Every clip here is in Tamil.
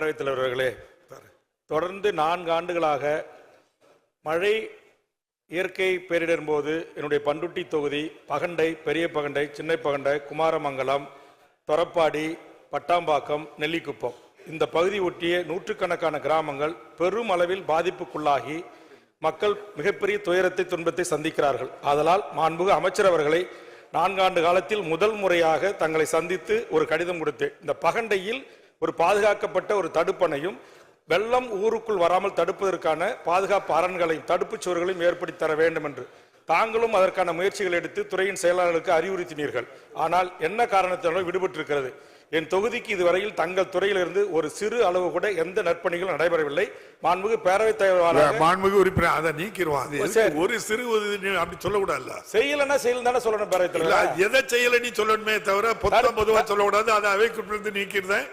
பேரவைத் தலைவர்களே, தொடர்ந்து 4 ஆண்டுகளாக மழை இயற்கை பேரிடர் போது என்னுடைய பண்ருட்டி தொகுதி பகண்டை, பெரிய பகண்டை, சின்ன பகண்டை, குமாரமங்கலம், தொரப்பாடி, பட்டாம்பாக்கம், நெல்லிக்குப்பம் இந்த பகுதி ஒட்டிய நூற்றுக்கணக்கான கிராமங்கள் பெரும் அளவில் பாதிப்புக்குள்ளாகி மக்கள் மிகப்பெரிய துயரத்தை துன்பத்தை சந்திக்கிறார்கள். ஆதலால் மாண்புமிகு அமைச்சர் அவர்களை 4 ஆண்டு காலத்தில் முதல் முறையாக தங்களை சந்தித்து ஒரு கடிதம் கொடுத்தேன். இந்த பகண்டையில் ஒரு பாதுகாக்கப்பட்ட ஒரு தடுப்பணையும் வெள்ளம் ஊருக்குள் வராமல் தடுப்பதற்கான பாதுகாப்பு அரண்களையும் தடுப்பு சுவர்களையும் ஏற்படுத்தி தர வேண்டும் என்று தாங்களும் அதற்கான முயற்சிகள் எடுத்து துறையின் செயலாளர்களுக்கு அறிவுறுத்தினீர்கள். ஆனால் என்ன காரணத்தினாலும் விடுபட்டிருக்கிறது. என் தொகுதிக்கு இதுவரையில் தங்கள் துறையிலிருந்து ஒரு சிறு அளவு கூட எந்த நற்பணிகளும் நடைபெறவில்லை. மாண்புமிகு பேரவைத் தலைவர் மாண்புமிகு உறுப்பினர் அதை நீக்கிடுவான். ஒரு சிறு அப்படி சொல்லக்கூடாது. செய்யலன்னா செய்யல தானே சொல்லணும். பேரவைத் தலைவர் எதை செய்யல நீ சொல்லணுமே தவிர பொதுவா சொல்லக்கூடாது. அதை அவைக்குட்படுத்தி நீக்கிறேன்.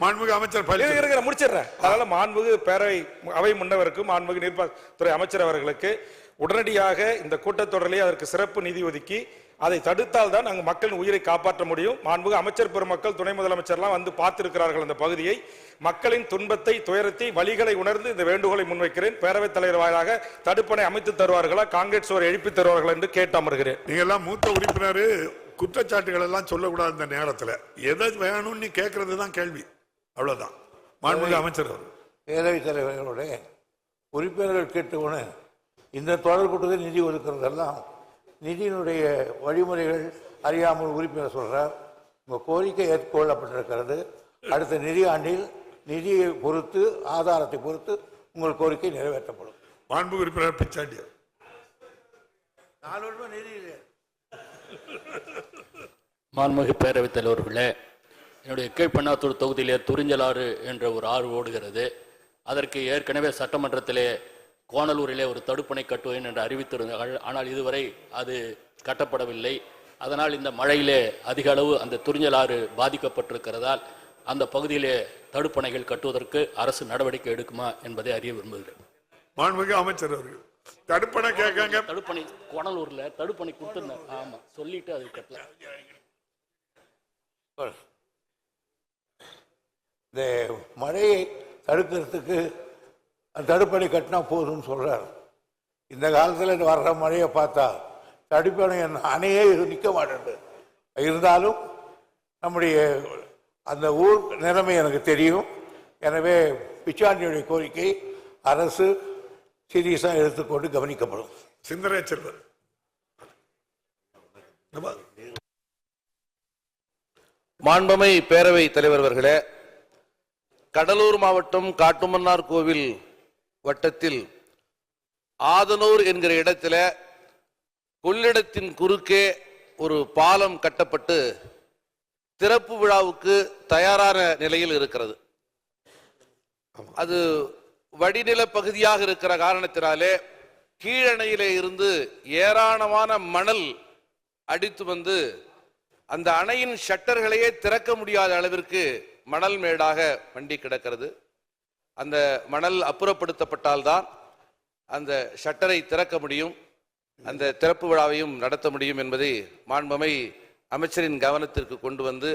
மாண்புமிகு அமைச்சர் முடிச்சிடுறேன். அதனால மாண்புமிகு பேரவை அவை முன்னவருக்கும் மாண்புமிகு நீர்ப்பாசனத்துறை அமைச்சர் அவர்களுக்கு உடனடியாக இந்த கூட்டத்தொடரிலே அதற்கு சிறப்பு நிதி ஒதுக்கி அதை தடுத்தால் தான் அங்கு மக்களின் உயிரை காப்பாற்ற முடியும். மாண்புமிகு அமைச்சர் பெருமக்கள், துணை முதலமைச்சர்லாம் வந்து பார்த்திருக்கிறார்கள் அந்த பகுதியை. மக்களின் துன்பத்தை, துயரத்தை, வழிகளை உணர்ந்து இந்த வேண்டுகோளை முன்வைக்கிறேன். பேரவைத் தலைவர் வாயிலாக தடுப்பணை அமைத்து தருவார்களா, காங்கிரஸ் சுவர் எழுப்பி தருவார்கள் என்று கேட்டு அமர்கிறேன். நீங்க எல்லாம் மூத்த உறுப்பினர், குற்றச்சாட்டுகள் எல்லாம் சொல்லக்கூடாது. இந்த நேரத்தில் எதை வேணும்னு நீ கேட்கறது தான் கேள்வி. அவ்வளவுதான். மாண்புமிகு அமைச்சர் பேரவைத் தலைவர்களுடைய உறுப்பினர்கள் கேட்டுக்கொண்டு இந்த தொடர் கூட்டத்தில் நிதி ஒதுக்குறதெல்லாம் நிதியினுடைய வழிமுறைகள் அறியாமல் உறுப்பினர் சொல்றார். உங்கள் கோரிக்கை ஏற்றுக்கொள்ளப்பட்டிருக்கிறது. அடுத்த நிதி ஆண்டில் நிதியை பொறுத்து, ஆதாரத்தை பொறுத்து உங்கள் கோரிக்கை நிறைவேற்றப்படும். மாண்புமிகு உறுப்பினர் பிச்சாண்டி 4 வருஷம் நிதி இல்லை. மாண்புமிகு பேரவைத் தலைவர்களே, என்னுடைய கீழ்பண்ணாத்தூர் தொகுதியிலே துறிஞ்சலாறு என்ற ஒரு ஆறு ஓடுகிறது. அதற்கு ஏற்கனவே சட்டமன்றத்திலே கோணலூரிலே ஒரு தடுப்பணை கட்டுவேன் என்று அறிவித்திருந்தார்கள். ஆனால் இதுவரை அது கட்டப்படவில்லை. அதனால் இந்த மழையிலே அதிக அளவு அந்த துறிஞ்சலாறு பாதிக்கப்பட்டிருக்கிறதால் அந்த பகுதியிலே தடுப்பணைகள் கட்டுவதற்கு அரசு நடவடிக்கை எடுக்குமா என்பதை அறிய விரும்புகிறேன். மாண்புமிகு அமைச்சர் அவர்கள் தடுப்பணை கேட்காங்க. தடுப்பணை கோணலூர்ல தடுப்பணை கொடுத்துருந்தாங்க. ஆமா, சொல்லிட்டு அது கட்டல. இந்த மழையை தடுக்கிறதுக்கு தடுப்பணை கட்டினா போதும்னு சொல்றார். இந்த காலத்தில் வர்ற மழையை பார்த்தா தடுப்பணை அணையே நிற்க மாட்டேன். இருந்தாலும் நம்முடைய அந்த ஊர் நிலைமை எனக்கு தெரியும். எனவே பிச்சாண்டியுடைய கோரிக்கை அரசு சீரியஸாக எடுத்துக்கொண்டு கவனிக்கப்படும். சிந்தனை செல்வர் மாண்புமிகு பேரவை தலைவர் அவர்களே, கடலூர் மாவட்டம் காட்டுமன்னார் கோவில் வட்டத்தில் ஆதனூர் என்கிற இடத்துல கொள்ளிடத்தின் குறுக்கே ஒரு பாலம் கட்டப்பட்டு திறப்பு விழாவுக்கு தயாரான நிலையில் இருக்கிறது. அது வடிநில பகுதியாக இருக்கிற காரணத்தினாலே கீழணையிலே இருந்து ஏராளமான மணல் அடித்து வந்து அந்த அணையின் ஷட்டர்களையே திறக்க முடியாத அளவிற்கு மணல் மேடாக வண்டி கிடக்கிறது. அந்த மணல் அப்புறப்படுத்தப்பட்டால்தான் அந்த ஷட்டரை திறக்க முடியும், அந்த திறப்பு விழாவையும் நடத்த முடியும் என்பதை மாண்புமிகு அமைச்சரின் கவனத்திற்கு கொண்டு வந்து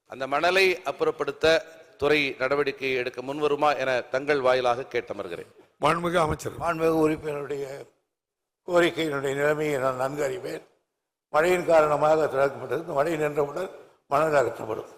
அந்த மணலை அப்புறப்படுத்த துறை நடவடிக்கை எடுக்க முன்வருமா என தங்கள் வாயிலாக கேட்டமர்கிறேன். மாண்புமிகு அமைச்சர். மாண்புமிகு உறுப்பினருடைய கோரிக்கையினுடைய நிலைமையை நான் நன்கு அறிவேன். மழையின் காரணமாக திறக்கப்பட்டது. மழை நின்றவுடன் மணல் அகற்றப்படும்.